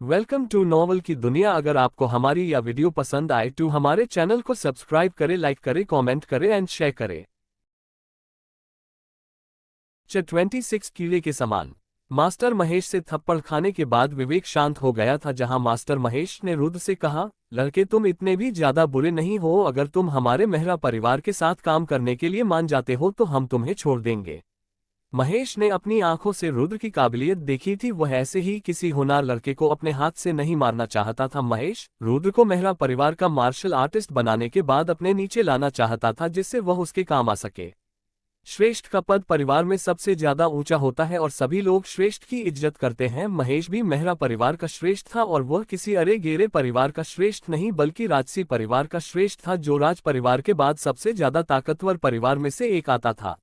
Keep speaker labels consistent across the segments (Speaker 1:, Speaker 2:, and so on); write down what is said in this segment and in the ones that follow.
Speaker 1: Welcome to novel की दुनिया। अगर आपको हमारी यह वीडियो पसंद आए तो हमारे चैनल को सब्सक्राइब करें, लाइक करें, कमेंट करें एंड शेयर करें। 26 कीड़े के समान। मास्टर महेश से थप्पड़ खाने के बाद विवेक शांत हो गया था। जहां मास्टर महेश ने रुद्र से कहा, लड़के तुम इतने भी ज्यादा बुरे नहीं हो। अगर तुम हमारे मेहरा परिवार के साथ काम करने के लिए मान जाते हो तो हम तुम्हें छोड़ देंगे। महेश ने अपनी आंखों से रुद्र की काबिलियत देखी थी। वह ऐसे ही किसी होनहार लड़के को अपने हाथ से नहीं मारना चाहता था। महेश रुद्र को मेहरा परिवार का मार्शल आर्टिस्ट बनाने के बाद अपने नीचे लाना चाहता था, जिससे वह उसके काम आ सके। श्रेष्ठ का पद परिवार में सबसे ज्यादा ऊंचा होता है और सभी लोग श्रेष्ठ की इज्जत करते हैं। महेश भी मेहरा परिवार का श्रेष्ठ था और वह किसी अरे गेरे परिवार का श्रेष्ठ नहीं बल्कि राजसी परिवार का श्रेष्ठ था, जो राज परिवार के बाद सबसे ज्यादा ताकतवर परिवार में से एक आता था।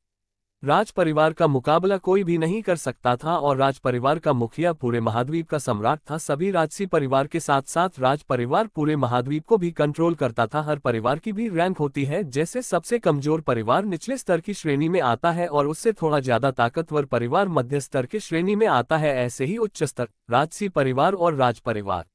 Speaker 1: राज परिवार का मुकाबला कोई भी नहीं कर सकता था और राज परिवार का मुखिया पूरे महाद्वीप का सम्राट था। सभी राजसी परिवार के साथ साथ राज परिवार पूरे महाद्वीप को भी कंट्रोल करता था। हर परिवार की भी रैंक होती है, जैसे सबसे कमजोर परिवार निचले स्तर की श्रेणी में आता है और उससे थोड़ा ज्यादा ताकतवर परिवार मध्य स्तर की श्रेणी में आता है। ऐसे ही उच्च स्तर राजसी परिवार और राज परिवार।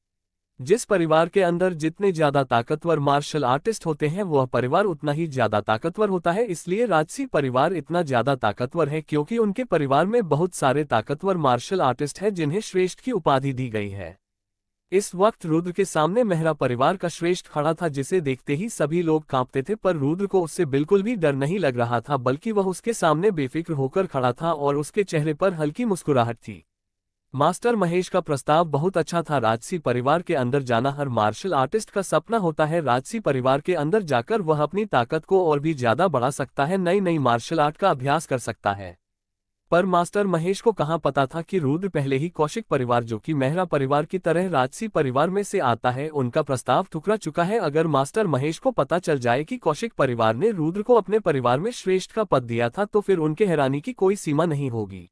Speaker 1: जिस परिवार के अंदर जितने ज्यादा ताकतवर मार्शल आर्टिस्ट होते हैं वह परिवार उतना ही ज्यादा ताकतवर होता है। इसलिए राजसी परिवार इतना ज्यादा ताकतवर है क्योंकि उनके परिवार में बहुत सारे ताकतवर मार्शल आर्टिस्ट हैं जिन्हें श्रेष्ठ की उपाधि दी गई है। इस वक्त रुद्र के सामने मेहरा परिवार का श्रेष्ठ खड़ा था, जिसे देखते ही सभी लोग कांपते थे, पर रुद्र को उससे बिल्कुल भी डर नहीं लग रहा था, बल्कि वह उसके सामने बेफिक्र होकर खड़ा था और उसके चेहरे पर हल्की मुस्कुराहट थी। मास्टर महेश का प्रस्ताव बहुत अच्छा था। राजसी परिवार के अंदर जाना हर मार्शल आर्टिस्ट का सपना होता है। राजसी परिवार के अंदर जाकर वह अपनी ताकत को और भी ज्यादा बढ़ा सकता है, नई नई मार्शल आर्ट का अभ्यास कर सकता है। पर मास्टर महेश को कहाँ पता था कि रुद्र पहले ही कौशिक परिवार, जो कि मेहरा परिवार की तरह राजसी परिवार में से आता है, उनका प्रस्ताव ठुकरा चुका है। अगर मास्टर महेश को पता चल जाए कि कौशिक परिवार ने रुद्र को अपने परिवार में श्रेष्ठ का पद दिया था तो फिर उनके हैरानी की कोई सीमा नहीं होगी।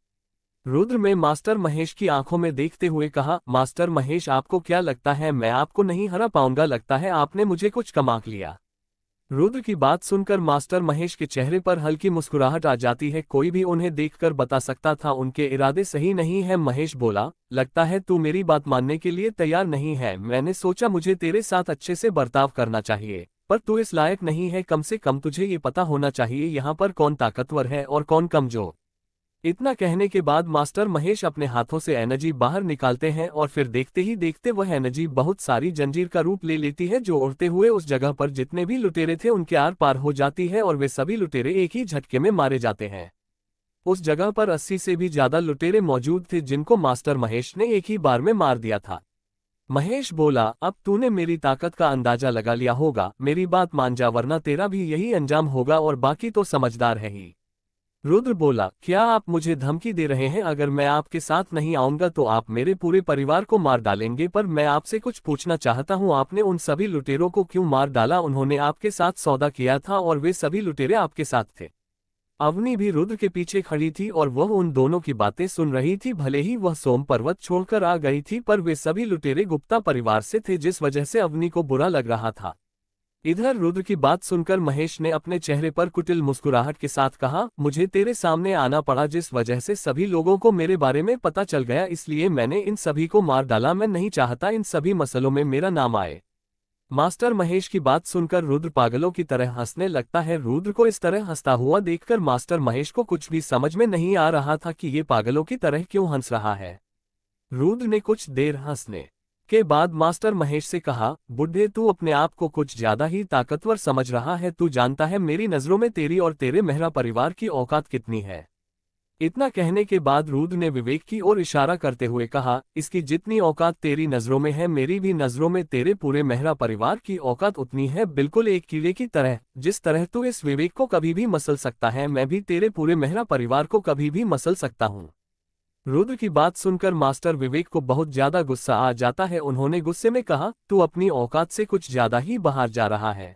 Speaker 1: रुद्र में मास्टर महेश की आंखों में देखते हुए कहा, मास्टर महेश आपको क्या लगता है मैं आपको नहीं हरा पाऊंगा? लगता है आपने मुझे कुछ कम आंक लिया। रुद्र की बात सुनकर मास्टर महेश के चेहरे पर हल्की मुस्कुराहट आ जाती है। कोई भी उन्हें देखकर बता सकता था उनके इरादे सही नहीं है। महेश बोला, लगता है तू मेरी बात मानने के लिए तैयार नहीं है। मैंने सोचा मुझे तेरे साथ अच्छे से बर्ताव करना चाहिए, पर तू इस लायक नहीं है। कम से कम तुझे ये पता होना चाहिए यहाँ पर कौन ताकतवर है और कौन कमजोर। इतना कहने के बाद मास्टर महेश अपने हाथों से एनर्जी बाहर निकालते हैं और फिर देखते ही देखते वह एनर्जी बहुत सारी जंजीर का रूप ले लेती है, जो उड़ते हुए उस जगह पर जितने भी लुटेरे थे उनके आर पार हो जाती है और वे सभी लुटेरे एक ही झटके में मारे जाते हैं। उस जगह पर 80 से भी ज्यादा लुटेरे मौजूद थे, जिनको मास्टर महेश ने एक ही बार में मार दिया था। महेश बोला, अब तूने मेरी ताकत का अंदाजा लगा लिया होगा। मेरी बात मान जा वरना तेरा भी यही अंजाम होगा, और बाकी तो समझदार है ही। रुद्र बोला, क्या आप मुझे धमकी दे रहे हैं? अगर मैं आपके साथ नहीं आऊंगा तो आप मेरे पूरे परिवार को मार डालेंगे। पर मैं आपसे कुछ पूछना चाहता हूं, आपने उन सभी लुटेरों को क्यों मार डाला? उन्होंने आपके साथ सौदा किया था और वे सभी लुटेरे आपके साथ थे। अवनी भी रुद्र के पीछे खड़ी थी और वह उन दोनों की बातें सुन रही थी। भले ही वह सोम पर्वत छोड़कर आ गई थी, पर वे सभी लुटेरे गुप्ता परिवार से थे, जिस वजह से अवनी को बुरा लग रहा था। इधर रुद्र की बात सुनकर महेश ने अपने चेहरे पर कुटिल मुस्कुराहट के साथ कहा, मुझे तेरे सामने आना पड़ा, जिस वजह से सभी लोगों को मेरे बारे में पता चल गया, इसलिए मैंने इन सभी को मार डाला। मैं नहीं चाहता इन सभी मसलों में मेरा नाम आए। मास्टर महेश की बात सुनकर रुद्र पागलों की तरह हंसने लगता है। रुद्र को इस तरह हंसता हुआ देखकर मास्टर महेश को कुछ भी समझ में नहीं आ रहा था कि ये पागलों की तरह क्यों हंस रहा है। रुद्र ने कुछ देर हंसने के बाद मास्टर महेश से कहा, बुढ़े तू अपने आप को कुछ ज्यादा ही ताकतवर समझ रहा है। तू जानता है मेरी नजरों में तेरी और तेरे मेहरा परिवार की औकात कितनी है? इतना कहने के बाद रुद्र ने विवेक की ओर इशारा करते हुए कहा, इसकी जितनी औकात तेरी नजरों में है, मेरी भी नजरों में तेरे पूरे मेहरा परिवार की औकात उतनी है। बिल्कुल एक कीड़े की तरह। जिस तरह तू इस विवेक को कभी भी मसल सकता है, मैं भी तेरे पूरे मेहरा परिवार को कभी भी मसल सकता हूँ। रुद्र की बात सुनकर मास्टर विवेक को बहुत ज्यादा गुस्सा आ जाता है। उन्होंने गुस्से में कहा, तू अपनी औकात से कुछ ज्यादा ही बाहर जा रहा है।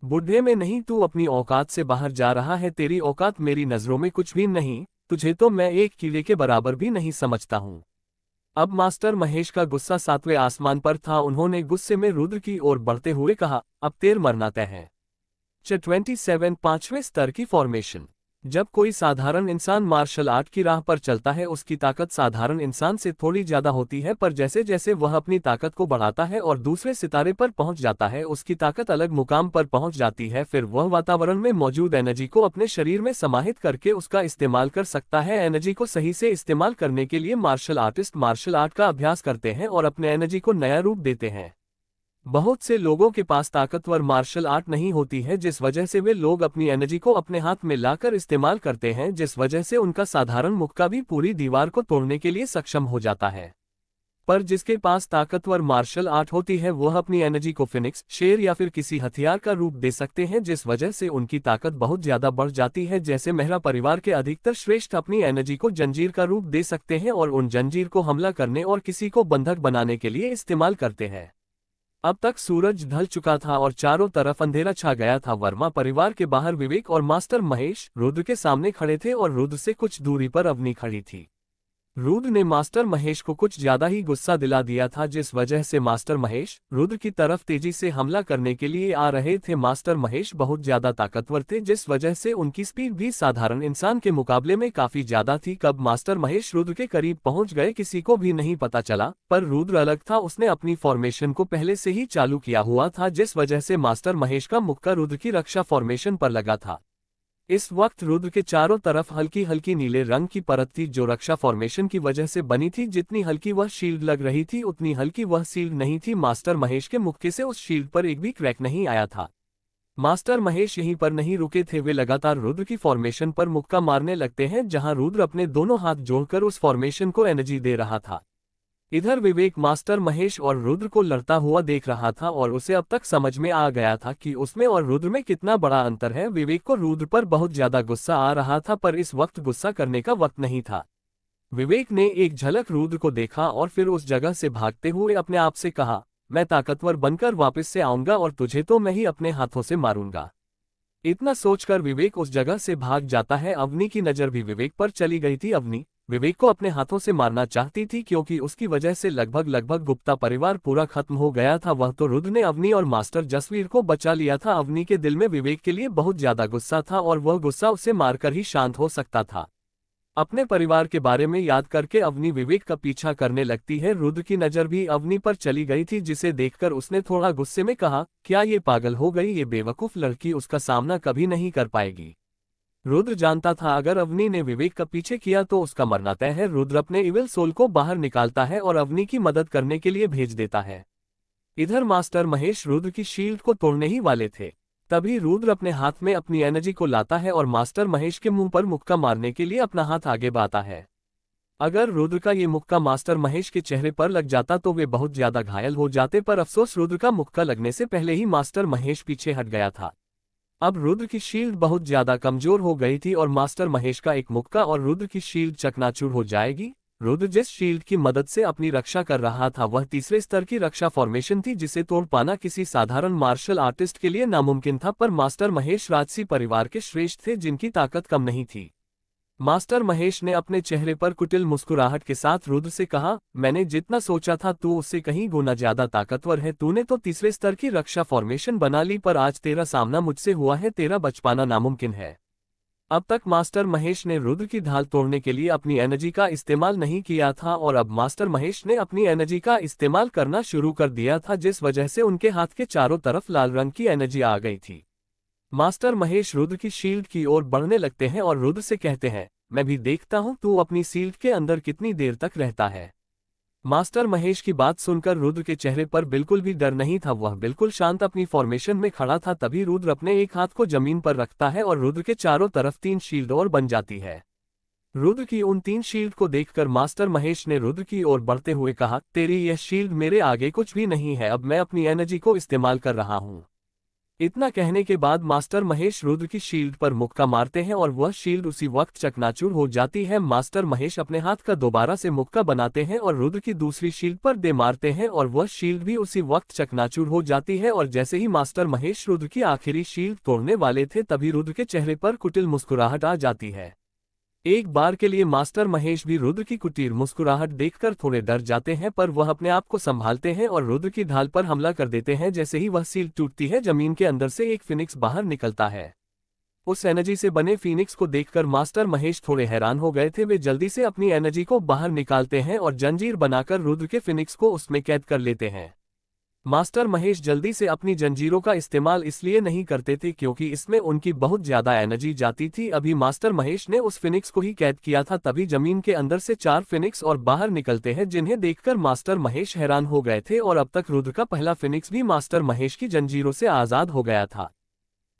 Speaker 1: बुढ़े में नहीं, तू अपनी औकात से बाहर जा रहा है। तेरी औकात मेरी नजरों में कुछ भी नहीं। तुझे तो मैं एक कीड़े के बराबर भी नहीं समझता हूँ। अब मास्टर महेश का गुस्सा 7वें आसमान पर था। उन्होंने गुस्से में रुद्र की ओर बढ़ते हुए कहा, अब तेर मरना तय है। 27 5वें स्तर की फॉर्मेशन। जब कोई साधारण इंसान मार्शल आर्ट की राह पर चलता है उसकी ताकत साधारण इंसान से थोड़ी ज्यादा होती है, पर जैसे जैसे वह अपनी ताकत को बढ़ाता है और दूसरे सितारे पर पहुंच जाता है उसकी ताकत अलग मुकाम पर पहुंच जाती है। फिर वह वातावरण में मौजूद एनर्जी को अपने शरीर में समाहित करके उसका इस्तेमाल कर सकता है। एनर्जी को सही से इस्तेमाल करने के लिए मार्शल आर्टिस्ट मार्शल आर्ट का अभ्यास करते हैं और अपने एनर्जी को नया रूप देते हैं। बहुत से लोगों के पास ताकतवर मार्शल आर्ट नहीं होती है, जिस वजह से वे लोग अपनी एनर्जी को अपने हाथ में लाकर इस्तेमाल करते हैं, जिस वजह से उनका साधारण मुक्का भी पूरी दीवार को तोड़ने के लिए सक्षम हो जाता है। पर जिसके पास ताकतवर मार्शल आर्ट होती है वह अपनी एनर्जी को फिनिक्स, शेर या फिर किसी हथियार का रूप दे सकते हैं, जिस वजह से उनकी ताकत बहुत ज्यादा बढ़ जाती है। जैसे मेहरा परिवार के अधिकतर श्रेष्ठ अपनी एनर्जी को जंजीर का रूप दे सकते हैं और उन जंजीर को हमला करने और किसी को बंधक बनाने के लिए इस्तेमाल करते हैं। अब तक सूरज ढल चुका था और चारों तरफ अंधेरा छा गया था। वर्मा परिवार के बाहर विवेक और मास्टर महेश रुद्र के सामने खड़े थे और रुद्र से कुछ दूरी पर अवनी खड़ी थी। रुद्र ने मास्टर महेश को कुछ ज्यादा ही गुस्सा दिला दिया था, जिस वजह से मास्टर महेश रुद्र की तरफ तेजी से हमला करने के लिए आ रहे थे। मास्टर महेश बहुत ज्यादा ताकतवर थे, जिस वजह से उनकी स्पीड भी साधारण इंसान के मुकाबले में काफी ज्यादा थी। कब मास्टर महेश रुद्र के करीब पहुंच गए किसी को भी नहीं पता चला, पर रुद्र अलग था, उसने अपनी फॉर्मेशन को पहले से ही चालू किया हुआ था, जिस वजह से मास्टर महेश का मुक्का रुद्र की रक्षा फॉर्मेशन पर लगा था। इस वक्त रुद्र के चारों तरफ हल्की हल्की नीले रंग की परत थी जो रक्षा फॉर्मेशन की वजह से बनी थी। जितनी हल्की वह शील्ड लग रही थी उतनी हल्की वह शील्ड नहीं थी। मास्टर महेश के मुक्के से उस शील्ड पर एक भी क्रैक नहीं आया था। मास्टर महेश यहीं पर नहीं रुके थे, वे लगातार रुद्र की फॉर्मेशन पर मुक्का मारने लगते हैं, जहां रुद्र अपने दोनों हाथ जोड़कर उस फॉर्मेशन को एनर्जी दे रहा था। इधर विवेक मास्टर महेश और रुद्र को लड़ता हुआ देख रहा था और उसे अब तक समझ में आ गया था कि उसमें और रुद्र में कितना बड़ा अंतर है। विवेक को रुद्र पर बहुत ज्यादा गुस्सा आ रहा था, पर इस वक्त गुस्सा करने का वक्त नहीं था। विवेक ने एक झलक रुद्र को देखा और फिर उस जगह से भागते हुए अपने आप से कहा, मैं ताकतवर बनकर वापस से आऊंगा और तुझे तो मैं ही अपने हाथों से मारूंगा। इतना सोचकर विवेक उस जगह से भाग जाता है। अवनी की नजर भी विवेक पर चली गई थी। अवनी विवेक को अपने हाथों से मारना चाहती थी, क्योंकि उसकी वजह से लगभग गुप्ता परिवार पूरा खत्म हो गया था। वह तो रुद्र ने अवनी और मास्टर जसवीर को बचा लिया था। अवनी के दिल में विवेक के लिए बहुत ज्यादा गुस्सा था और वह गुस्सा उसे मारकर ही शांत हो सकता था। अपने परिवार के बारे में याद करके अवनी विवेक का पीछा करने लगती है। रुद्र की नजर भी अवनी पर चली गई थी, जिसे देखकर उसने थोड़ा गुस्से में कहा, क्या ये पागल हो गई? ये बेवकूफ लड़की उसका सामना कभी नहीं कर पाएगी। रुद्र जानता था अगर अवनी ने विवेक का पीछे किया तो उसका मरना तय है। रुद्र अपने इविल सोल को बाहर निकालता है और अवनी की मदद करने के लिए भेज देता है। इधर मास्टर महेश रुद्र की शील्ड को तोड़ने ही वाले थे, तभी रुद्र अपने हाथ में अपनी एनर्जी को लाता है और मास्टर महेश के मुंह पर मुक्का मारने के लिए अपना हाथ आगे बढ़ाता है। अगर रुद्र का ये मुक्का मास्टर महेश के चेहरे पर लग जाता तो वे बहुत ज्यादा घायल हो जाते, पर अफसोस रुद्र का मुक्का लगने से पहले ही मास्टर महेश पीछे हट गया था। अब रुद्र की शील्ड बहुत ज्यादा कमजोर हो गई थी और मास्टर महेश का एक मुक्का और रुद्र की शील्ड चकनाचूर हो जाएगी। रुद्र जिस शील्ड की मदद से अपनी रक्षा कर रहा था वह तीसरे स्तर की रक्षा फॉर्मेशन थी, जिसे तोड़ पाना किसी साधारण मार्शल आर्टिस्ट के लिए नामुमकिन था। पर मास्टर महेश राजसी परिवार के श्रेष्ठ थे, जिनकी ताकत कम नहीं थी। मास्टर महेश ने अपने चेहरे पर कुटिल मुस्कुराहट के साथ रुद्र से कहा, मैंने जितना सोचा था तू उससे कहीं गुना ज्यादा ताकतवर है। तूने तो तीसरे स्तर की रक्षा फॉर्मेशन बना ली, पर आज तेरा सामना मुझसे हुआ है, तेरा बच पाना नामुमकिन है। अब तक मास्टर महेश ने रुद्र की ढाल तोड़ने के लिए अपनी एनर्जी का इस्तेमाल नहीं किया था और अब मास्टर महेश ने अपनी एनर्जी का इस्तेमाल करना शुरू कर दिया था, जिस वजह से उनके हाथ के चारों तरफ लाल रंग की एनर्जी आ गई थी। मास्टर महेश रुद्र की शील्ड की ओर बढ़ने लगते हैं और रुद्र से कहते हैं, मैं भी देखता हूं तू अपनी शील्ड के अंदर कितनी देर तक रहता है। मास्टर महेश की बात सुनकर रुद्र के चेहरे पर बिल्कुल भी डर नहीं था, वह बिल्कुल शांत अपनी फॉर्मेशन में खड़ा था। तभी रुद्र अपने एक हाथ को जमीन पर रखता है और रुद्र के चारों तरफ 3 शील्ड और बन जाती है। रुद्र की उन 3 शील्ड को देखकर मास्टर महेश ने रुद्र की ओर बढ़ते हुए कहा, तेरी यह शील्ड मेरे आगे कुछ भी नहीं है, अब मैं अपनी एनर्जी को इस्तेमाल कर रहा हूं। इतना कहने के बाद मास्टर महेश रुद्र की शील्ड पर मुक्का मारते हैं और वह शील्ड उसी वक्त चकनाचूर हो जाती है। मास्टर महेश अपने हाथ का दोबारा से मुक्का बनाते हैं और रुद्र की दूसरी शील्ड पर दे मारते हैं और वह शील्ड भी उसी वक्त चकनाचूर हो जाती है। और जैसे ही मास्टर महेश रुद्र की आखिरी शील्ड तोड़ने वाले थे तभी रुद्र के चेहरे पर कुटिल मुस्कुराहट आ जाती है। एक बार के लिए मास्टर महेश भी रुद्र की कुटीर मुस्कुराहट देखकर थोड़े डर जाते हैं, पर वह अपने आप को संभालते हैं और रुद्र की ढाल पर हमला कर देते हैं। जैसे ही वह शील्ड टूटती है जमीन के अंदर से एक फिनिक्स बाहर निकलता है। उस एनर्जी से बने फीनिक्स को देखकर मास्टर महेश थोड़े हैरान हो गए थे। वे जल्दी से अपनी एनर्जी को बाहर निकालते हैं और जंजीर बनाकर रुद्र के फीनिक्स को उसमें कैद कर लेते हैं। मास्टर महेश जल्दी से अपनी जंजीरों का इस्तेमाल इसलिए नहीं करते थे क्योंकि इसमें उनकी बहुत ज्यादा एनर्जी जाती थी। अभी मास्टर महेश ने उस फिनिक्स को ही कैद किया था, तभी जमीन के अंदर से 4 फिनिक्स और बाहर निकलते हैं, जिन्हें देखकर मास्टर महेश हैरान हो गए थे। और अब तक रुद्र का पहला फिनिक्स भी मास्टर महेश की जंजीरों से आजाद हो गया था।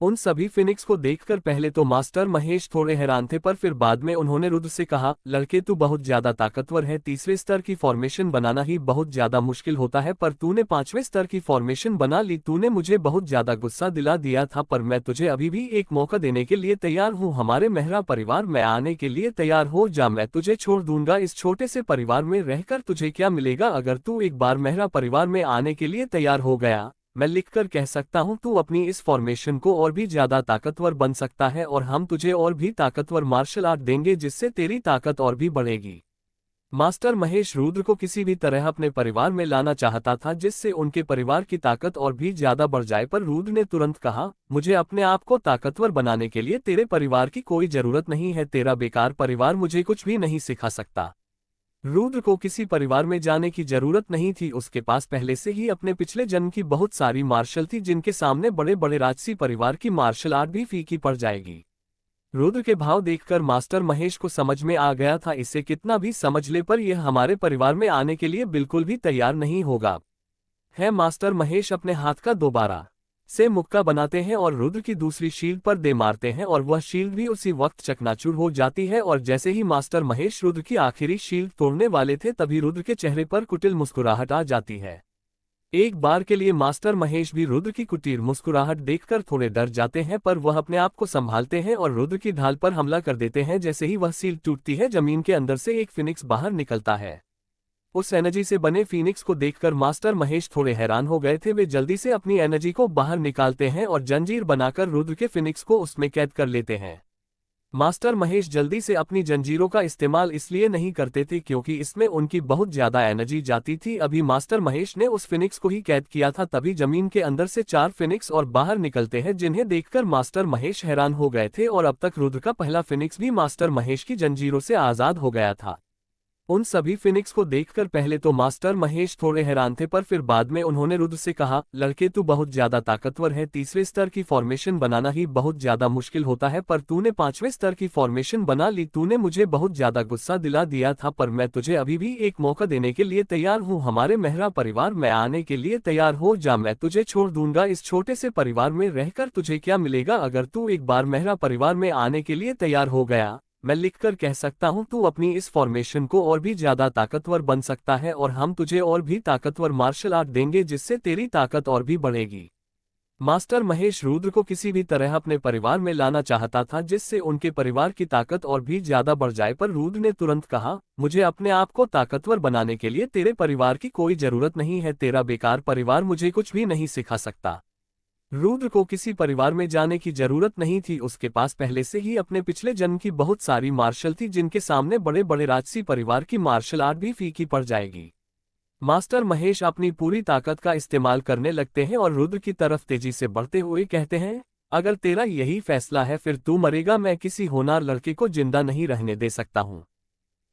Speaker 1: उन सभी फिनिक्स को देखकर पहले तो मास्टर महेश थोड़े हैरान थे, पर फिर बाद में उन्होंने रुद्र से कहा, लड़के तू बहुत ज्यादा ताकतवर है, तीसरे स्तर की फॉर्मेशन बनाना ही बहुत ज्यादा मुश्किल होता है, पर तूने 5वें स्तर की फॉर्मेशन बना ली। तूने मुझे बहुत ज्यादा गुस्सा दिला दिया था, पर मैं तुझे अभी भी एक मौका देने के लिए तैयार हूँ। हमारे मेहरा परिवार में आने के लिए तैयार हो जा, मैं तुझे छोड़ दूंगा। इस छोटे से परिवार में रहकर तुझे क्या मिलेगा? अगर तू एक बार मेहरा परिवार में आने के लिए तैयार हो गया, मैं लिखकर कह सकता हूं तू अपनी इस फॉर्मेशन को और भी ज्यादा ताकतवर बन सकता है और हम तुझे और भी ताकतवर मार्शल आर्ट देंगे, जिससे तेरी ताकत और भी बढ़ेगी। मास्टर महेश रुद्र को किसी भी तरह अपने परिवार में लाना चाहता था, जिससे उनके परिवार की ताकत और भी ज्यादा बढ़ जाए, पर रुद्र ने तुरंत कहा, मुझे अपने आप को ताकतवर बनाने के लिए तेरे परिवार की कोई जरूरत नहीं है। तेरा बेकार परिवार मुझे कुछ भी नहीं सिखा सकता। रुद्र को किसी परिवार में जाने की जरूरत नहीं थी, उसके पास पहले से ही अपने पिछले जन्म की बहुत सारी मार्शल थी, जिनके सामने बड़े बड़े राजसी परिवार की मार्शल आर्ट भी फीकी पड़ जाएगी। रुद्र के भाव देखकर मास्टर महेश को समझ में आ गया था, इसे कितना भी समझ ले पर यह हमारे परिवार में आने के लिए बिल्कुल भी तैयार नहीं होगा। है मास्टर महेश अपने हाथ का दोबारा से मुक्का बनाते हैं और रुद्र की दूसरी शील्ड पर दे मारते हैं और वह शील्ड भी उसी वक्त चकनाचूर हो जाती है। और जैसे ही मास्टर महेश रुद्र की आखिरी शील्ड तोड़ने वाले थे, तभी रुद्र के चेहरे पर कुटिल मुस्कुराहट आ जाती है। एक बार के लिए मास्टर महेश भी रुद्र की कुटिल मुस्कुराहट देखकर थोड़े डर जाते हैं, पर वह अपने आप को संभालते हैं और रुद्र की ढाल पर हमला कर देते हैं। जैसे ही वह शील्ड टूटती है, जमीन के अंदर से एक फिनिक्स बाहर निकलता है। उस एनर्जी से बने फीनिक्स को देखकर मास्टर महेश थोड़े हैरान हो गए थे। वे जल्दी से अपनी एनर्जी को बाहर निकालते हैं और जंजीर बनाकर रुद्र के फिनिक्स को उसमें कैद कर लेते हैं। मास्टर महेश जल्दी से अपनी जंजीरों का इस्तेमाल इसलिए नहीं करते थे क्योंकि इसमें उनकी बहुत ज्यादा एनर्जी जाती थी। अभी मास्टर महेश ने उस फिनिक्स को ही कैद किया था, तभी जमीन के अंदर से 4 फिनिक्स और बाहर निकलते हैं, जिन्हें देखकर मास्टर महेश हैरान हो गए थे। और अब तक रुद्र का पहला फिनिक्स भी मास्टर महेश की जंजीरों से आजाद हो गया था। उन सभी फिनिक्स को देखकर पहले तो मास्टर महेश थोड़े हैरान थे, पर फिर बाद में उन्होंने रुद्र से कहा, लड़के तू बहुत ज्यादा ताकतवर है, तीसरे स्तर की फॉर्मेशन बनाना ही बहुत ज्यादा मुश्किल होता है, पर तूने 5वें स्तर की फॉर्मेशन बना ली। तूने मुझे बहुत ज्यादा गुस्सा दिला दिया था, पर मैं तुझे अभी भी एक मौका देने के लिए तैयार हूँ। हमारे मेहरा परिवार में आने के लिए तैयार हो जा, मैं तुझे छोड़ दूंगा। इस छोटे से परिवार में रहकर तुझे क्या मिलेगा? अगर तू एक बार मेहरा परिवार में आने के लिए तैयार हो गया, मैं लिखकर कह सकता हूं तू अपनी इस फॉर्मेशन को और भी ज्यादा ताकतवर बन सकता है और हम तुझे और भी ताकतवर मार्शल आर्ट देंगे, जिससे तेरी ताकत और भी बढ़ेगी। मास्टर महेश रुद्र को किसी भी तरह अपने परिवार में लाना चाहता था, जिससे उनके परिवार की ताकत और भी ज्यादा बढ़ जाए, पर रुद्र ने तुरंत कहा, मुझे अपने आप को ताकतवर बनाने के लिए तेरे परिवार की कोई जरूरत नहीं है। तेरा बेकार परिवार मुझे कुछ भी नहीं सिखा सकता। रुद्र को किसी परिवार में जाने की जरूरत नहीं थी, उसके पास पहले से ही अपने पिछले जन्म की बहुत सारी मार्शल थी, जिनके सामने बड़े बड़े राजसी परिवार की मार्शल आर्ट भी फीकी पड़ जाएगी। मास्टर महेश अपनी पूरी ताकत का इस्तेमाल करने लगते हैं और रुद्र की तरफ तेजी से बढ़ते हुए कहते हैं, अगर तेरा यही फैसला है फिर तू मरेगा, मैं किसी होनहार लड़के को जिंदा नहीं रहने दे सकता हूं।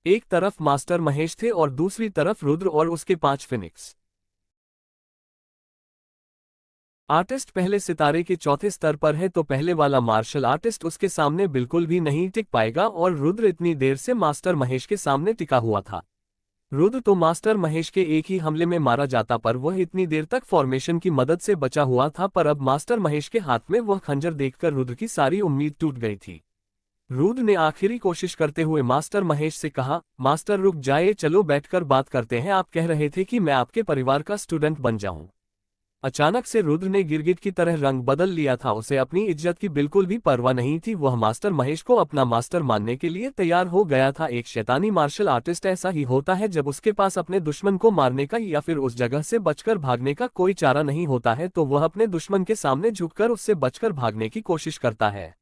Speaker 1: एक तरफ मास्टर महेश थे और दूसरी तरफ रुद्र और उसके 5 फिनिक्स। आर्टिस्ट पहले सितारे के चौथे स्तर पर है, तो पहले वाला मार्शल आर्टिस्ट उसके सामने बिल्कुल भी नहीं टिक पाएगा और रुद्र इतनी देर से मास्टर महेश के सामने टिका हुआ था। रुद्र तो मास्टर महेश के एक ही हमले में मारा जाता, पर वह इतनी देर तक फॉर्मेशन की मदद से बचा हुआ था, पर अब मास्टर महेश के हाथ में वह खंजर देखकर रुद्र की सारी उम्मीद टूट गई थी। रुद्र ने आखिरी कोशिश करते हुए मास्टर महेश से कहा, मास्टर रुक जाइए, चलो बैठकर बात करते हैं। आप कह रहे थे कि मैं आपके परिवार का स्टूडेंट बन जाऊं। अचानक से रुद्र ने गिरगिट की तरह रंग बदल लिया था, उसे अपनी इज्जत की बिल्कुल भी परवाह नहीं थी। वह मास्टर महेश को अपना मास्टर मानने के लिए तैयार हो गया था। एक शैतानी मार्शल आर्टिस्ट ऐसा ही होता है, जब उसके पास अपने दुश्मन को मारने का या फिर उस जगह से बचकर भागने का कोई चारा नहीं होता है, तो वह अपने दुश्मन के सामने झुककर उससे बचकर भागने की कोशिश करता है।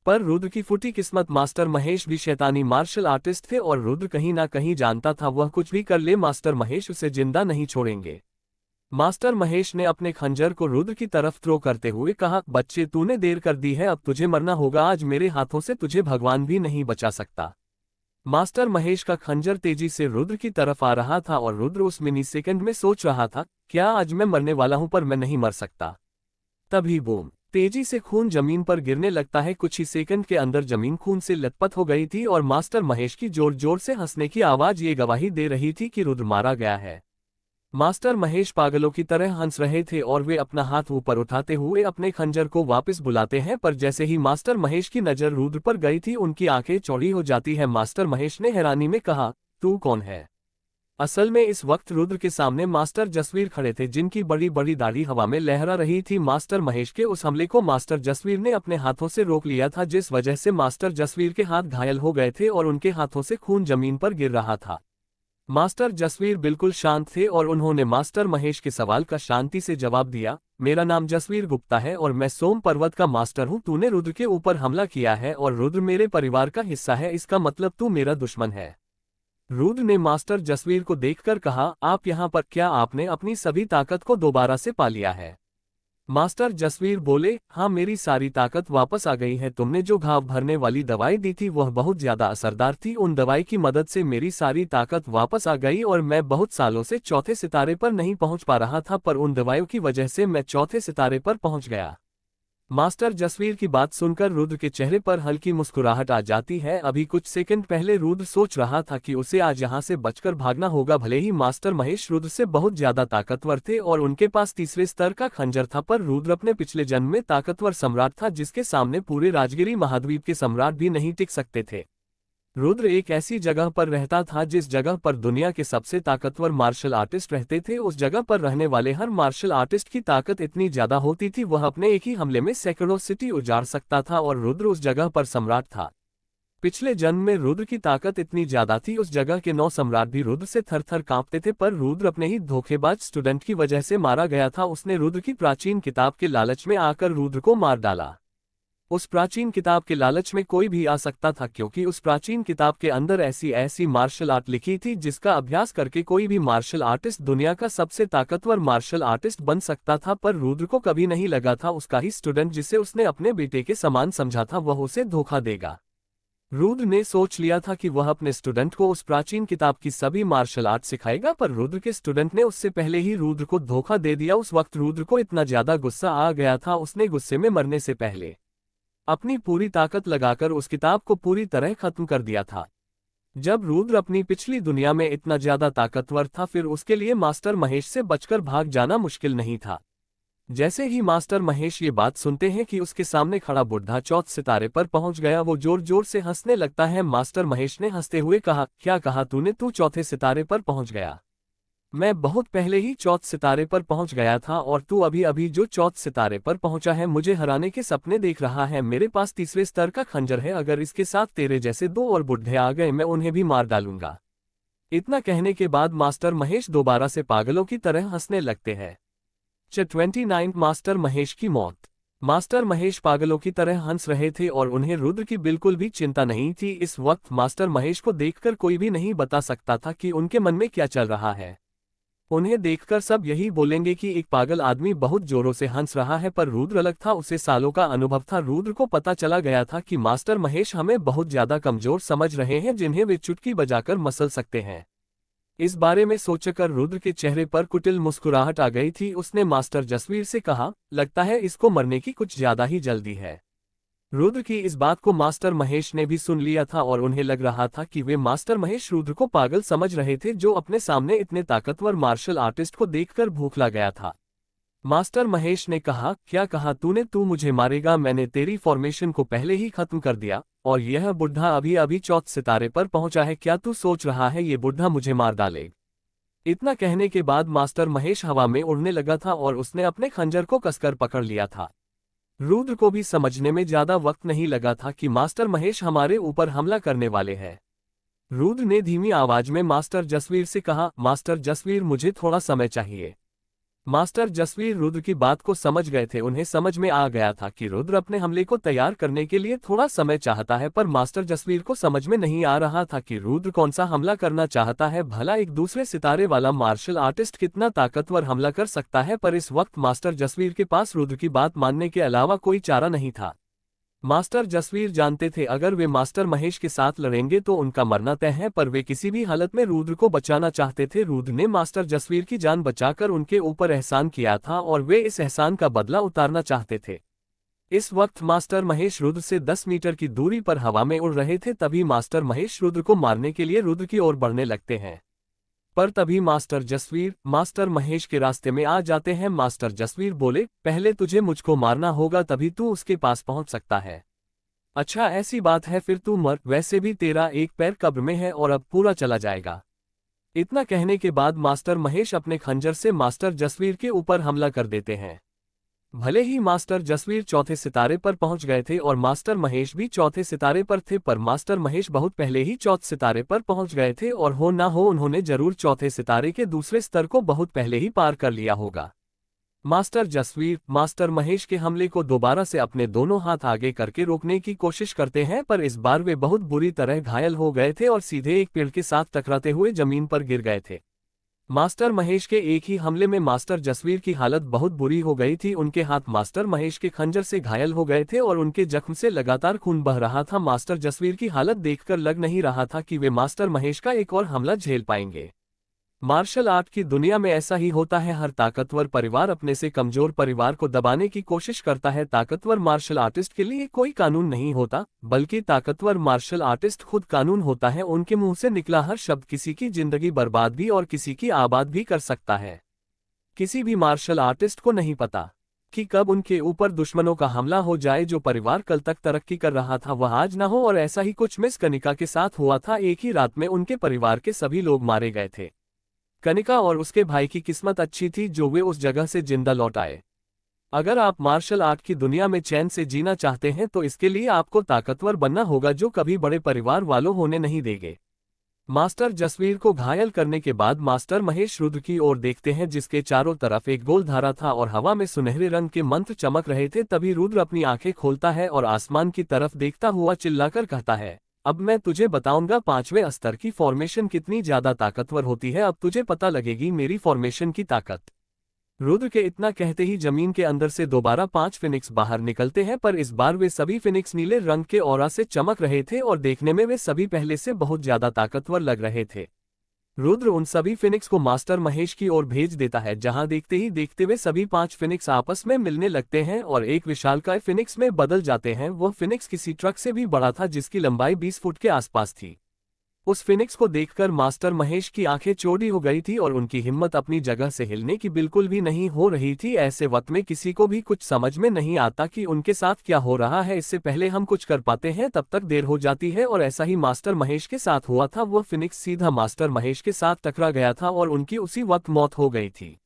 Speaker 1: पर रुद्र की फूटी किस्मत, मास्टर महेश भी शैतानी मार्शल आर्टिस्ट थे और रुद्र कहीं ना कहीं जानता था, वह कुछ भी कर ले मास्टर महेश उसे जिंदा नहीं छोड़ेंगे। मास्टर महेश ने अपने खंजर को रुद्र की तरफ थ्रो करते हुए कहा, बच्चे तूने देर कर दी है, अब तुझे मरना होगा, आज मेरे हाथों से तुझे भगवान भी नहीं बचा सकता। मास्टर महेश का खंजर तेजी से रुद्र की तरफ आ रहा था और रुद्र उस मिनी सेकंड में सोच रहा था, क्या आज मैं मरने वाला हूं पर मैं नहीं मर सकता। तभी बूम, तेजी से खून जमीन पर गिरने लगता है। कुछ ही सेकंड के अंदर जमीन खून से लथपथ हो गई थी और मास्टर महेश की जोर जोर से हंसने की आवाज ये गवाही दे रही थी कि रुद्र मारा गया है। मास्टर महेश पागलों की तरह हंस रहे थे और वे अपना हाथ ऊपर उठाते हुए अपने खंजर को वापस बुलाते हैं, पर जैसे ही मास्टर महेश की नजर रुद्र पर गई थी उनकी आंखें चौड़ी हो जाती है। मास्टर महेश ने हैरानी में कहा, तू कौन है? असल में इस वक्त रुद्र के सामने मास्टर जसवीर खड़े थे, जिनकी बड़ी बड़ी दाढ़ी हवा में लहरा रही थी। मास्टर महेश के उस हमले को मास्टर जसवीर ने अपने हाथों से रोक लिया था, जिस वजह से मास्टर जसवीर के हाथ घायल हो गए थे और उनके हाथों से खून जमीन पर गिर रहा था। मास्टर जसवीर बिल्कुल शांत थे और उन्होंने मास्टर महेश के सवाल का शांति से जवाब दिया, मेरा नाम जसवीर गुप्ता है और मैं सोम पर्वत का मास्टर हूं। तूने रुद्र के ऊपर हमला किया है और रुद्र मेरे परिवार का हिस्सा है, इसका मतलब तू मेरा दुश्मन है। रुद्र ने मास्टर जसवीर को देखकर कहा, आप यहाँ पर? क्या आपने अपनी सभी ताकत को दोबारा से पा लिया है? मास्टर जसवीर बोले, हाँ, मेरी सारी ताकत वापस आ गई है। तुमने जो घाव भरने वाली दवाई दी थी वह बहुत ज्यादा असरदार थी। उन दवाई की मदद से मेरी सारी ताकत वापस आ गई और मैं बहुत सालों से चौथे सितारे पर नहीं पहुंच पा रहा था, पर उन दवाइयों की वजह से मैं चौथे सितारे पर पहुंच गया। मास्टर जसवीर की बात सुनकर रुद्र के चेहरे पर हल्की मुस्कुराहट आ जाती है। अभी कुछ सेकंड पहले रुद्र सोच रहा था कि उसे आज यहां से बचकर भागना होगा। भले ही मास्टर महेश रुद्र से बहुत ज्यादा ताकतवर थे और उनके पास तीसरे स्तर का खंजर था, पर रुद्र अपने पिछले जन्म में ताकतवर सम्राट था, जिसके सामने पूरे राजगिरी महाद्वीप के सम्राट भी नहीं टिक सकते थे। रुद्र एक ऐसी जगह पर रहता था जिस जगह पर दुनिया के सबसे ताकतवर मार्शल आर्टिस्ट रहते थे। उस जगह पर रहने वाले हर मार्शल आर्टिस्ट की ताकत इतनी ज्यादा होती थी वह अपने एक ही हमले में सैकड़ों सिटी उजाड़ सकता था और रुद्र उस जगह पर सम्राट था। पिछले जन्म में रुद्र की ताकत इतनी ज्यादा थी उस जगह के 9 सम्राट भी रुद्र से थर थर कांपते थे, पर रुद्र अपने ही धोखेबाज स्टूडेंट की वजह से मारा गया था। उसने रुद्र की प्राचीन किताब के लालच में आकर रुद्र को मार डाला। उस प्राचीन किताब के लालच में कोई भी आ सकता था, क्योंकि उस प्राचीन किताब के अंदर ऐसी ऐसी मार्शल आर्ट लिखी थी जिसका अभ्यास करके कोई भी मार्शल आर्टिस्ट दुनिया का सबसे ताकतवर मार्शल आर्टिस्ट बन सकता था। पर रुद्र को कभी नहीं लगा था उसका ही स्टूडेंट, जिसे उसने अपने बेटे के समान समझा था, वह उसे धोखा देगा। रुद्र ने सोच लिया था कि वह अपने स्टूडेंट को उस प्राचीन किताब की सभी मार्शल आर्ट सिखाएगा, पर रुद्र के स्टूडेंट ने उससे पहले ही रुद्र को धोखा दे दिया। उस वक्त रुद्र को इतना ज्यादा गुस्सा आ गया था, उसने गुस्से में मरने से पहले अपनी पूरी ताकत लगाकर उस किताब को पूरी तरह खत्म कर दिया था। जब रुद्र अपनी पिछली दुनिया में इतना ज्यादा ताकतवर था, फिर उसके लिए मास्टर महेश से बचकर भाग जाना मुश्किल नहीं था। जैसे ही मास्टर महेश ये बात सुनते हैं कि उसके सामने खड़ा बुढ़ा चौथे सितारे पर पहुंच गया, वो जोर जोर से हंसने लगता है। मास्टर महेश ने हंसते हुए कहा, क्या कहा तूने? तू चौथे सितारे पर पहुंच गया? मैं बहुत पहले ही चौथे सितारे पर पहुंच गया था और तू अभी अभी जो चौथे सितारे पर पहुंचा है मुझे हराने के सपने देख रहा है। मेरे पास तीसरे स्तर का खंजर है, अगर इसके साथ तेरे जैसे 2 और बुढ़े आ गए मैं उन्हें भी मार डालूंगा। इतना कहने के बाद मास्टर महेश दोबारा से पागलों की तरह हंसने लगते हैं। 29 मास्टर महेश की मौत। मास्टर महेश पागलों की तरह हंस रहे थे और उन्हें रुद्र की बिल्कुल भी चिंता नहीं थी। इस वक्त मास्टर महेश को देखकर कोई भी नहीं बता सकता था कि उनके मन में क्या चल रहा है। उन्हें देखकर सब यही बोलेंगे कि एक पागल आदमी बहुत जोरों से हंस रहा है, पर रुद्र अलग था, उसे सालों का अनुभव था। रुद्र को पता चला गया था कि मास्टर महेश हमें बहुत ज्यादा कमजोर समझ रहे हैं, जिन्हें वे चुटकी बजाकर मसल सकते हैं। इस बारे में सोचकर रुद्र के चेहरे पर कुटिल मुस्कुराहट आ गई थी। उसने मास्टर जसवीर से कहा, लगता है इसको मरने की कुछ ज्यादा ही जल्दी है। रुद्र की इस बात को मास्टर महेश ने भी सुन लिया था और उन्हें लग रहा था कि वे मास्टर महेश रुद्र को पागल समझ रहे थे, जो अपने सामने इतने ताकतवर मार्शल आर्टिस्ट को देखकर भूखला गया था। मास्टर महेश ने कहा, क्या कहा तूने? तू मुझे मारेगा? मैंने तेरी फॉर्मेशन को पहले ही खत्म कर दिया और यह बुढ़ा अभी अभी चौथे सितारे पर पहुंचा है। क्या तू सोच रहा है ये बुढ़ा मुझे मार डाले? इतना कहने के बाद मास्टर महेश हवा में उड़ने लगा था और उसने अपने खंजर को कसकर पकड़ लिया था। रुद्र को भी समझने में ज्यादा वक्त नहीं लगा था कि मास्टर महेश हमारे ऊपर हमला करने वाले हैं। रुद्र ने धीमी आवाज में मास्टर जसवीर से कहा, मास्टर जसवीर मुझे थोड़ा समय चाहिए। मास्टर जसवीर रुद्र की बात को समझ गए थे। उन्हें समझ में आ गया था कि रुद्र अपने हमले को तैयार करने के लिए थोड़ा समय चाहता है, पर मास्टर जसवीर को समझ में नहीं आ रहा था कि रुद्र कौन सा हमला करना चाहता है। भला एक दूसरे सितारे वाला मार्शल आर्टिस्ट कितना ताकतवर हमला कर सकता है, पर इस वक्त मास्टर जसवीर के पास रुद्र की बात मानने के अलावा कोई चारा नहीं था। मास्टर जसवीर जानते थे अगर वे मास्टर महेश के साथ लड़ेंगे तो उनका मरना तय है, पर वे किसी भी हालत में रुद्र को बचाना चाहते थे। रुद्र ने मास्टर जसवीर की जान बचाकर उनके ऊपर एहसान किया था और वे इस एहसान का बदला उतारना चाहते थे। इस वक्त मास्टर महेश रुद्र से 10 मीटर की दूरी पर हवा में उड़ रहे थे। तभी मास्टर महेश रुद्र को मारने के लिए रुद्र की ओर बढ़ने लगते हैं, पर तभी मास्टर जसवीर मास्टर महेश के रास्ते में आ जाते हैं। मास्टर जसवीर बोले, पहले तुझे मुझको मारना होगा, तभी तू उसके पास पहुंच सकता है। अच्छा ऐसी बात है, फिर तू मर, वैसे भी तेरा एक पैर कब्र में है और अब पूरा चला जाएगा। इतना कहने के बाद मास्टर महेश अपने खंजर से मास्टर जसवीर के ऊपर हमला कर देते हैं। भले ही मास्टर जसवीर चौथे सितारे पर पहुंच गए थे और मास्टर महेश भी चौथे सितारे पर थे, पर मास्टर महेश बहुत पहले ही चौथे सितारे पर पहुंच गए थे और हो ना हो उन्होंने जरूर चौथे सितारे के दूसरे स्तर को बहुत पहले ही पार कर लिया होगा। मास्टर जसवीर मास्टर महेश के हमले को दोबारा से अपने दोनों हाथ आगे करके रोकने की कोशिश करते हैं, पर इस बार वे बहुत बुरी तरह घायल हो गए थे और सीधे एक पेड़ के साथ टकराते हुए जमीन पर गिर गए थे। मास्टर महेश के एक ही हमले में मास्टर जसवीर की हालत बहुत बुरी हो गई थी। उनके हाथ मास्टर महेश के खंजर से घायल हो गए थे और उनके जख्म से लगातार खून बह रहा था। मास्टर जसवीर की हालत देखकर लग नहीं रहा था कि वे मास्टर महेश का एक और हमला झेल पाएंगे। मार्शल आर्ट की दुनिया में ऐसा ही होता है, हर ताकतवर परिवार अपने से कमजोर परिवार को दबाने की कोशिश करता है। ताकतवर मार्शल आर्टिस्ट के लिए कोई कानून नहीं होता, बल्कि ताकतवर मार्शल आर्टिस्ट खुद कानून होता है। उनके मुंह से निकला हर शब्द किसी की जिंदगी बर्बाद भी और किसी की आबाद भी कर सकता है। किसी भी मार्शल आर्टिस्ट को नहीं पता कि कब उनके ऊपर दुश्मनों का हमला हो जाए। जो परिवार कल तक तरक्की कर रहा था वह आज न हो, और ऐसा ही कुछ मिस कनिका के साथ हुआ था। एक ही रात में उनके परिवार के सभी लोग मारे गए थे। कनिका और उसके भाई की किस्मत अच्छी थी जो वे उस जगह से जिंदा लौट आए। अगर आप मार्शल आर्ट की दुनिया में चैन से जीना चाहते हैं तो इसके लिए आपको ताकतवर बनना होगा, जो कभी बड़े परिवार वालों होने नहीं देंगे। मास्टर जसवीर को घायल करने के बाद मास्टर महेश रुद्र की ओर देखते हैं, जिसके चारों तरफ एक गोल धारा था और हवा में सुनहरे रंग के मंत्र चमक रहे थे। तभी रुद्र अपनी आंखें खोलता है और आसमान की तरफ देखता हुआ चिल्लाकर कहता है, अब मैं तुझे बताऊंगा 5वें स्तर की फॉर्मेशन कितनी ज्यादा ताकतवर होती है। अब तुझे पता लगेगी मेरी फॉर्मेशन की ताकत। रुद्र के इतना कहते ही जमीन के अंदर से दोबारा 5 फिनिक्स बाहर निकलते हैं, पर इस बार वे सभी फिनिक्स नीले रंग के ऑरा से चमक रहे थे और देखने में वे सभी पहले से बहुत ज्यादा ताकतवर लग रहे थे। रुद्र उन सभी फिनिक्स को मास्टर महेश की ओर भेज देता है, जहां देखते ही देखते वे सभी 5 फिनिक्स आपस में मिलने लगते हैं और एक विशालकाय फिनिक्स में बदल जाते हैं। वह फिनिक्स किसी ट्रक से भी बड़ा था, जिसकी लंबाई 20 फुट के आसपास थी। उस फिनिक्स को देखकर मास्टर महेश की आंखें चौड़ी हो गई थी और उनकी हिम्मत अपनी जगह से हिलने की बिल्कुल भी नहीं हो रही थी। ऐसे वक्त में किसी को भी कुछ समझ में नहीं आता कि उनके साथ क्या हो रहा है। इससे पहले हम कुछ कर पाते हैं तब तक देर हो जाती है, और ऐसा ही मास्टर महेश के साथ हुआ था। वह फिनिक्स सीधा मास्टर महेश के साथ टकरा गया था और उनकी उसी वक्त मौत हो गई थी।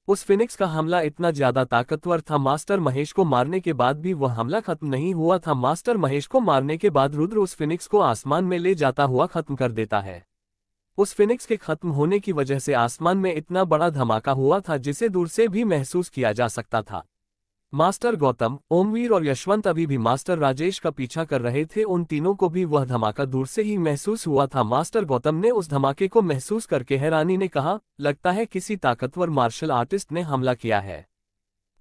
Speaker 1: उस फिनिक्स का हमला इतना ज्यादा ताकतवर था, मास्टर महेश को मारने के बाद भी वह हमला खत्म नहीं हुआ था। मास्टर महेश को मारने के बाद रुद्र उस फिनिक्स को आसमान में ले जाता हुआ खत्म कर देता है। उस फिनिक्स के खत्म होने की वजह से आसमान में इतना बड़ा धमाका हुआ था जिसे दूर से भी महसूस किया जा सकता था। मास्टर गौतम, ओमवीर और यशवंत अभी भी मास्टर राजेश का पीछा कर रहे थे। उन तीनों को भी वह धमाका दूर से ही महसूस हुआ था। मास्टर गौतम ने उस धमाके को महसूस करके हैरानी ने कहा, लगता है किसी ताकतवर मार्शल आर्टिस्ट ने हमला किया है।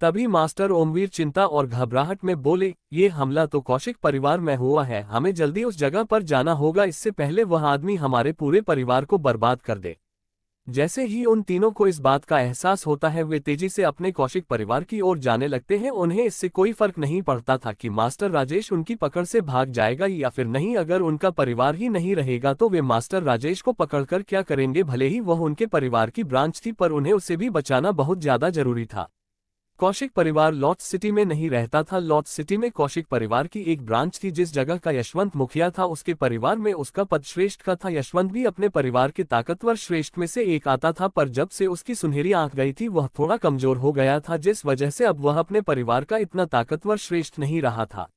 Speaker 1: तभी मास्टर ओमवीर चिंता और घबराहट में बोले, ये हमला तो कौशिक परिवार में हुआ है, हमें जल्दी उस जगह पर जाना होगा, इससे पहले वह आदमी हमारे पूरे परिवार को बर्बाद कर दे। जैसे ही उन तीनों को इस बात का एहसास होता है वे तेजी से अपने कौशिक परिवार की ओर जाने लगते हैं। उन्हें इससे कोई फर्क नहीं पड़ता था कि मास्टर राजेश उनकी पकड़ से भाग जाएगा या फिर नहीं। अगर उनका परिवार ही नहीं रहेगा तो वे मास्टर राजेश को पकड़कर क्या करेंगे। भले ही वह उनके परिवार की ब्रांच थी, पर उन्हें उसे भी बचाना बहुत ज्यादा जरूरी था। कौशिक परिवार लॉर्ड्स सिटी में नहीं रहता था। लॉर्ड्स सिटी में कौशिक परिवार की एक ब्रांच थी। जिस जगह का यशवंत मुखिया था उसके परिवार में उसका पद श्रेष्ठ का था। यशवंत भी अपने परिवार के ताकतवर श्रेष्ठ में से एक आता था, पर जब से उसकी सुनहरी आंख गई थी वह थोड़ा कमजोर हो गया था, जिस वजह से अब वह अपने परिवार का इतना ताकतवर श्रेष्ठ नहीं रहा था।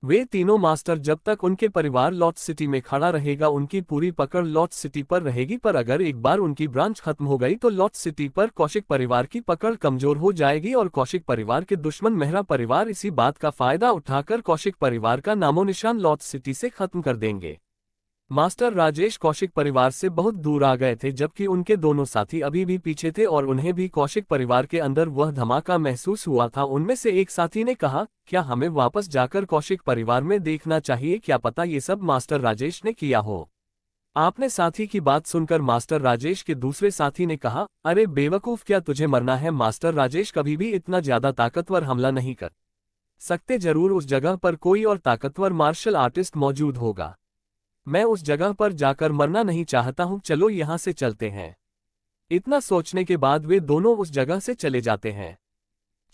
Speaker 1: वे तीनों मास्टर जब तक उनके परिवार लॉस्ट सिटी में खड़ा रहेगा उनकी पूरी पकड़ लॉस्ट सिटी पर रहेगी, पर अगर एक बार उनकी ब्रांच खत्म हो गई तो लॉस्ट सिटी पर कौशिक परिवार की पकड़ कमजोर हो जाएगी और कौशिक परिवार के दुश्मन मेहरा परिवार इसी बात का फायदा उठाकर कौशिक परिवार का नामो निशान लॉस्ट सिटी से खत्म कर देंगे। मास्टर राजेश कौशिक परिवार से बहुत दूर आ गए थे, जबकि उनके दोनों साथी अभी भी पीछे थे और उन्हें भी कौशिक परिवार के अंदर वह धमाका महसूस हुआ था। उनमें से एक साथी ने कहा, क्या हमें वापस जाकर कौशिक परिवार में देखना चाहिए, क्या पता ये सब मास्टर राजेश ने किया हो। आपने साथी की बात सुनकर मास्टर राजेश के दूसरे साथी ने कहा, अरे बेवकूफ, क्या तुझे मरना है? मास्टर राजेश कभी भी इतना ज्यादा ताकतवर हमला नहीं कर सकते, जरूर उस जगह पर कोई और ताकतवर मार्शल आर्टिस्ट मौजूद होगा। मैं उस जगह पर जाकर मरना नहीं चाहता हूं, चलो यहां से चलते हैं। इतना सोचने के बाद वे दोनों उस जगह से चले जाते हैं।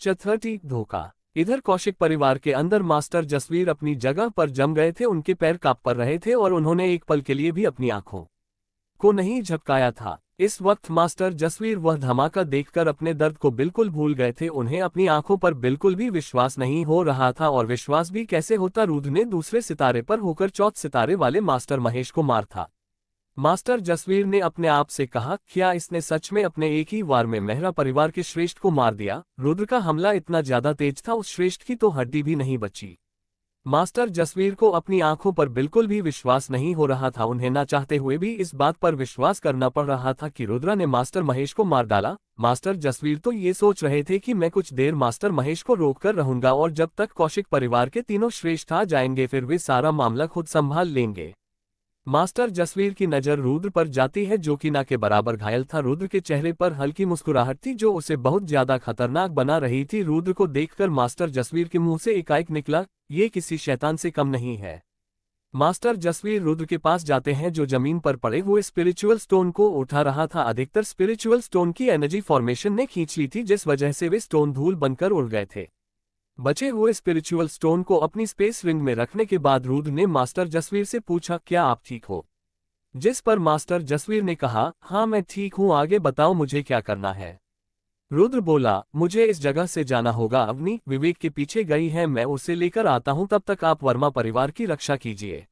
Speaker 1: चौथी धोखा। इधर कौशिक परिवार के अंदर मास्टर जसवीर अपनी जगह पर जम गए थे, उनके पैर कांप पर रहे थे और उन्होंने एक पल के लिए भी अपनी आंखों को नहीं झपकाया था। इस वक्त मास्टर जसवीर वह धमाका देखकर अपने दर्द को बिल्कुल भूल गए थे। उन्हें अपनी आंखों पर बिल्कुल भी विश्वास नहीं हो रहा था, और विश्वास भी कैसे होता, रुद्र ने दूसरे सितारे पर होकर चौथे सितारे वाले मास्टर महेश को मार था। मास्टर जसवीर ने अपने आप से कहा, क्या इसने सच में अपने एक ही वार में मेहरा परिवार के श्रेष्ठ को मार दिया? रुद्र का हमला इतना ज्यादा तेज था, उस श्रेष्ठ की तो हड्डी भी नहीं बची। मास्टर जसवीर को अपनी आंखों पर बिल्कुल भी विश्वास नहीं हो रहा था। उन्हें ना चाहते हुए भी इस बात पर विश्वास करना पड़ रहा था कि रुद्रा ने मास्टर महेश को मार डाला। मास्टर जसवीर तो ये सोच रहे थे कि मैं कुछ देर मास्टर महेश को रोककर रहूंगा और जब तक कौशिक परिवार के तीनों श्रेष्ठ आ जाएंगे फिर वे सारा मामला खुद संभाल लेंगे। मास्टर जसवीर की नजर रुद्र पर जाती है, जो कि ना के बराबर घायल था। रुद्र के चेहरे पर हल्की मुस्कुराहट थी जो उसे बहुत ज्यादा खतरनाक बना रही थी। रुद्र को देखकर मास्टर जसवीर के मुंह से एकाएक निकला, ये किसी शैतान से कम नहीं है। मास्टर जसवीर रुद्र के पास जाते हैं जो जमीन पर पड़े हुए स्पिरिचुअल स्टोन को उठा रहा था। अधिकतर स्पिरिचुअल स्टोन की एनर्जी फॉर्मेशन ने खींच ली थी, जिस वजह से वे स्टोन धूल बनकर उड़ गए थे। बचे हुए स्पिरिचुअल स्टोन को अपनी स्पेस रिंग में रखने के बाद रुद्र ने मास्टर जसवीर से पूछा, क्या आप ठीक हो? जिस पर मास्टर जसवीर ने कहा, हाँ मैं ठीक हूँ, आगे बताओ मुझे क्या करना है। रुद्र बोला, मुझे इस जगह से जाना होगा। अवनी विवेक के पीछे गई है, मैं उसे लेकर आता हूँ, तब तक आप वर्मा परिवार की रक्षा कीजिए।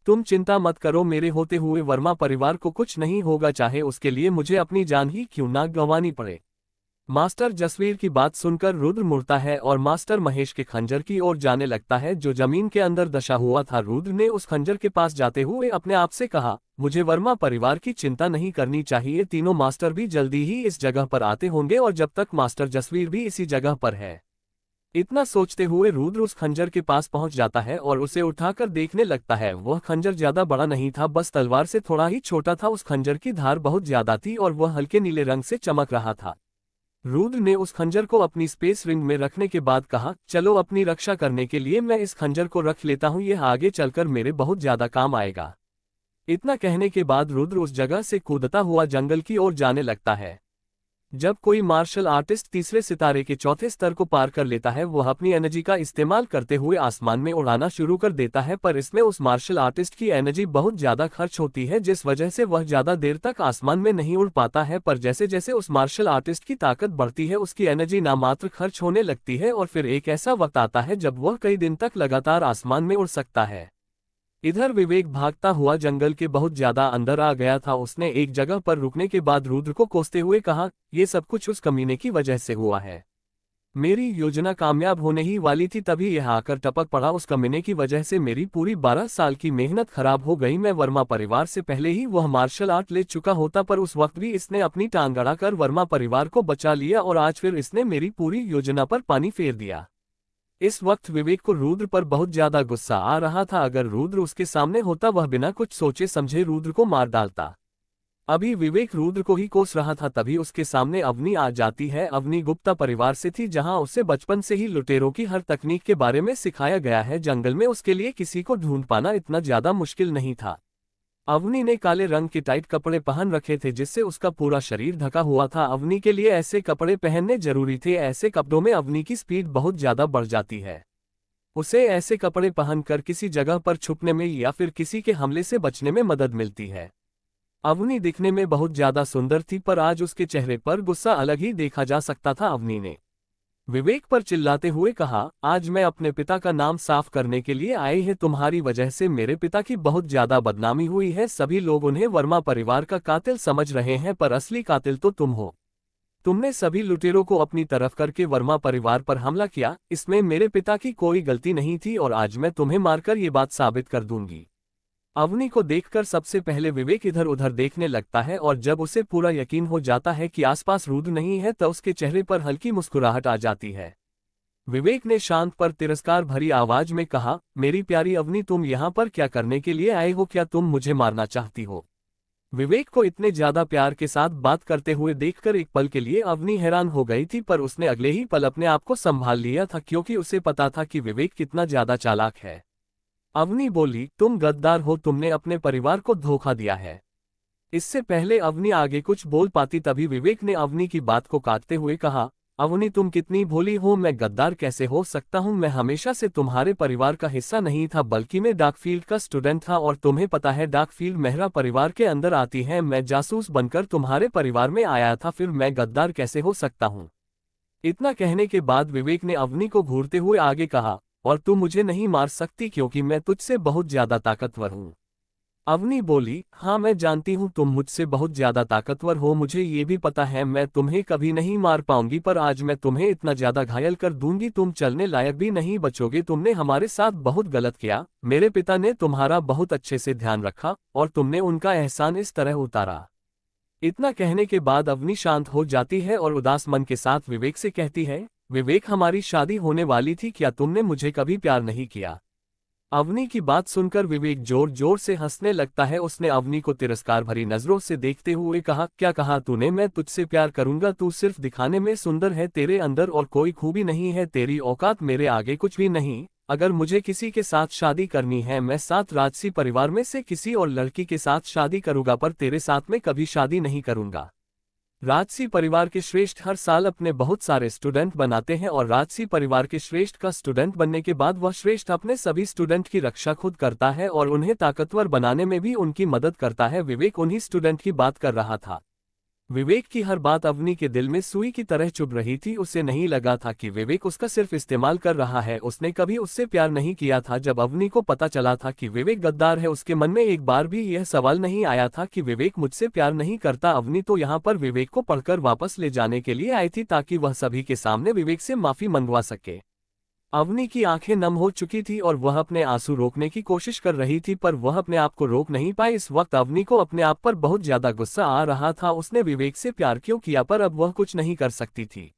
Speaker 1: तुम चिंता मत करो, मेरे होते हुए वर्मा परिवार को कुछ नहीं होगा, चाहे उसके लिए मुझे अपनी जान ही क्यों ना गंवानी पड़े। मास्टर जसवीर की बात सुनकर रुद्र मुड़ता है और मास्टर महेश के खंजर की ओर जाने लगता है जो जमीन के अंदर दशा हुआ था। रुद्र ने उस खंजर के पास जाते हुए अपने आप से कहा, मुझे वर्मा परिवार की चिंता नहीं करनी चाहिए, तीनों मास्टर भी जल्दी ही इस जगह पर आते होंगे और जब तक मास्टर जसवीर भी इसी जगह पर है। इतना सोचते हुए रुद्र उस खंजर के पास पहुंच जाता है और उसे उठाकर देखने लगता है। वह खंजर ज्यादा बड़ा नहीं था, बस तलवार से थोड़ा ही छोटा था। उस खंजर की धार बहुत ज्यादा थी और वह हल्के नीले रंग से चमक रहा था। रुद्र ने उस खंजर को अपनी स्पेस रिंग में रखने के बाद कहा, चलो अपनी रक्षा करने के लिए मैं इस खंजर को रख लेता हूँ, यह आगे चलकर मेरे बहुत ज्यादा काम आएगा। इतना कहने के बाद रुद्र उस जगह से कूदता हुआ जंगल की ओर जाने लगता है। जब कोई मार्शल आर्टिस्ट तीसरे सितारे के चौथे स्तर को पार कर लेता है, वह अपनी एनर्जी का इस्तेमाल करते हुए आसमान में उड़ाना शुरू कर देता है, पर इसमें उस मार्शल आर्टिस्ट की एनर्जी बहुत ज्यादा खर्च होती है, जिस वजह से वह ज्यादा देर तक आसमान में नहीं उड़ पाता है। पर जैसे जैसे उस मार्शल आर्टिस्ट की ताकत बढ़ती है, उसकी एनर्जी नामात्र खर्च होने लगती है और फिर एक ऐसा वक्त आता है जब वह कई दिन तक लगातार आसमान में उड़ सकता है। इधर विवेक भागता हुआ जंगल के बहुत ज्यादा अंदर आ गया था। उसने एक जगह पर रुकने के बाद रुद्र को कोसते हुए कहा, ये सब कुछ उस कमीने की वजह से हुआ है। मेरी योजना कामयाब होने ही वाली थी, तभी यह आकर टपक पड़ा। उस कमीने की वजह से मेरी पूरी 12 साल की मेहनत खराब हो गई। मैं वर्मा परिवार से पहले ही वह मार्शल आर्ट ले चुका होता, पर उस वक्त भी इसने अपनी टांग अड़ाकर वर्मा परिवार को बचा लिया और आज फिर इसने मेरी पूरी योजना पर पानी फेर दिया। इस वक्त विवेक को रुद्र पर बहुत ज्यादा गुस्सा आ रहा था। अगर रुद्र उसके सामने होता, वह बिना कुछ सोचे समझे रुद्र को मार डालता। अभी विवेक रुद्र को ही कोस रहा था, तभी उसके सामने अवनी आ जाती है। अवनी गुप्ता परिवार से थी, जहां उसे बचपन से ही लुटेरों की हर तकनीक के बारे में सिखाया गया है। जंगल में उसके लिए किसी को ढूंढ पाना इतना ज्यादा मुश्किल नहीं था। अवनी ने काले रंग के टाइट कपड़े पहन रखे थे, जिससे उसका पूरा शरीर ढका हुआ था। अवनी के लिए ऐसे कपड़े पहनने जरूरी थे, ऐसे कपड़ों में अवनी की स्पीड बहुत ज्यादा बढ़ जाती है। उसे ऐसे कपड़े पहनकर किसी जगह पर छुपने में या फिर किसी के हमले से बचने में मदद मिलती है। अवनी दिखने में बहुत ज्यादा सुंदर थी, पर आज उसके चेहरे पर गुस्सा अलग ही देखा जा सकता था। अवनी ने विवेक पर चिल्लाते हुए कहा, आज मैं अपने पिता का नाम साफ करने के लिए आए हैं। तुम्हारी वजह से मेरे पिता की बहुत ज्यादा बदनामी हुई है। सभी लोग उन्हें वर्मा परिवार का कातिल समझ रहे हैं, पर असली कातिल तो तुम हो। तुमने सभी लुटेरों को अपनी तरफ करके वर्मा परिवार पर हमला किया। इसमें मेरे पिता की कोई गलती नहीं थी और आज मैं तुम्हें मारकर ये बात साबित कर दूंगी। अवनी को देखकर सबसे पहले विवेक इधर उधर देखने लगता है और जब उसे पूरा यकीन हो जाता है कि आसपास रूद नहीं है तो उसके चेहरे पर हल्की मुस्कुराहट आ जाती है। विवेक ने शांत पर तिरस्कार भरी आवाज में कहा, मेरी प्यारी अवनी, तुम यहाँ पर क्या करने के लिए आए हो? क्या तुम मुझे मारना चाहती हो? विवेक को इतने ज्यादा प्यार के साथ बात करते हुए देखकर एक पल के लिए अवनी हैरान हो गई थी, पर उसने अगले ही पल अपने आप को संभाल लिया था क्योंकि उसे पता था कि विवेक कितना ज्यादा चालाक है। अवनी बोली, तुम गद्दार हो, तुमने अपने परिवार को धोखा दिया है। इससे पहले अवनी आगे कुछ बोल पाती तभी विवेक ने अवनी की बात को काटते हुए कहा, अवनी तुम कितनी भोली हो, मैं गद्दार कैसे हो सकता हूँ? मैं हमेशा से तुम्हारे परिवार का हिस्सा नहीं था, बल्कि मैं डार्कफील्ड का स्टूडेंट था और तुम्हें पता है डार्कफील्ड मेहरा परिवार के अंदर आती है। मैं जासूस बनकर तुम्हारे परिवार में आया था, फिर मैं गद्दार कैसे हो सकता हूँ? इतना कहने के बाद विवेक ने अवनी को घूरते हुए आगे कहा, और तू मुझे नहीं मार सकती क्योंकि मैं तुझसे बहुत ज्यादा ताकतवर हूँ। अवनी बोली, हाँ मैं जानती हूँ तुम मुझसे बहुत ज्यादा ताकतवर हो, मुझे ये भी पता है मैं तुम्हें कभी नहीं मार पाऊंगी, पर आज मैं तुम्हें इतना ज्यादा घायल कर दूंगी तुम चलने लायक भी नहीं बचोगे। तुमने हमारे साथ बहुत गलत किया, मेरे पिता ने तुम्हारा बहुत अच्छे से ध्यान रखा और तुमने उनका एहसान इस तरह उतारा। इतना कहने के बाद अवनी शांत हो जाती है और उदास मन के साथ विवेक से कहती है, विवेक हमारी शादी होने वाली थी, क्या तुमने मुझे कभी प्यार नहीं किया? अवनी की बात सुनकर विवेक जोर जोर से हंसने लगता है। उसने अवनी को तिरस्कार भरी नजरों से देखते हुए कहा, क्या कहा तूने? मैं तुझसे प्यार करूंगा? तू सिर्फ दिखाने में सुंदर है, तेरे अंदर और कोई खूबी नहीं है, तेरी औकात मेरे आगे कुछ भी नहीं। अगर मुझे किसी के साथ शादी करनी है मैं 7 राजसी परिवार में से किसी और लड़की के साथ शादी करूंगा, पर तेरे साथ में कभी शादी नहीं करूंगा। राजसी परिवार के श्रेष्ठ हर साल अपने बहुत सारे स्टूडेंट बनाते हैं और राजसी परिवार के श्रेष्ठ का स्टूडेंट बनने के बाद वह श्रेष्ठ अपने सभी स्टूडेंट की रक्षा खुद करता है और उन्हें ताकतवर बनाने में भी उनकी मदद करता है। विवेक उन्हीं स्टूडेंट की बात कर रहा था। विवेक की हर बात अवनी के दिल में सुई की तरह चुभ रही थी। उसे नहीं लगा था कि विवेक उसका सिर्फ इस्तेमाल कर रहा है। उसने कभी उससे प्यार नहीं किया था। जब अवनी को पता चला था कि विवेक गद्दार है, उसके मन में एक बार भी यह सवाल नहीं आया था कि विवेक मुझसे प्यार नहीं करता। अवनी तो यहाँ पर विवेक को पढ़कर वापस ले जाने के लिए आई थी ताकि वह सभी के सामने विवेक से माफी मंगवा सके। अवनी की आंखें नम हो चुकी थी और वह अपने आंसू रोकने की कोशिश कर रही थी, पर वह अपने आप को रोक नहीं पाई। इस वक्त अवनी को अपने आप पर बहुत ज्यादा गुस्सा आ रहा था। उसने विवेक से प्यार क्यों किया, पर अब वह कुछ नहीं कर सकती थी।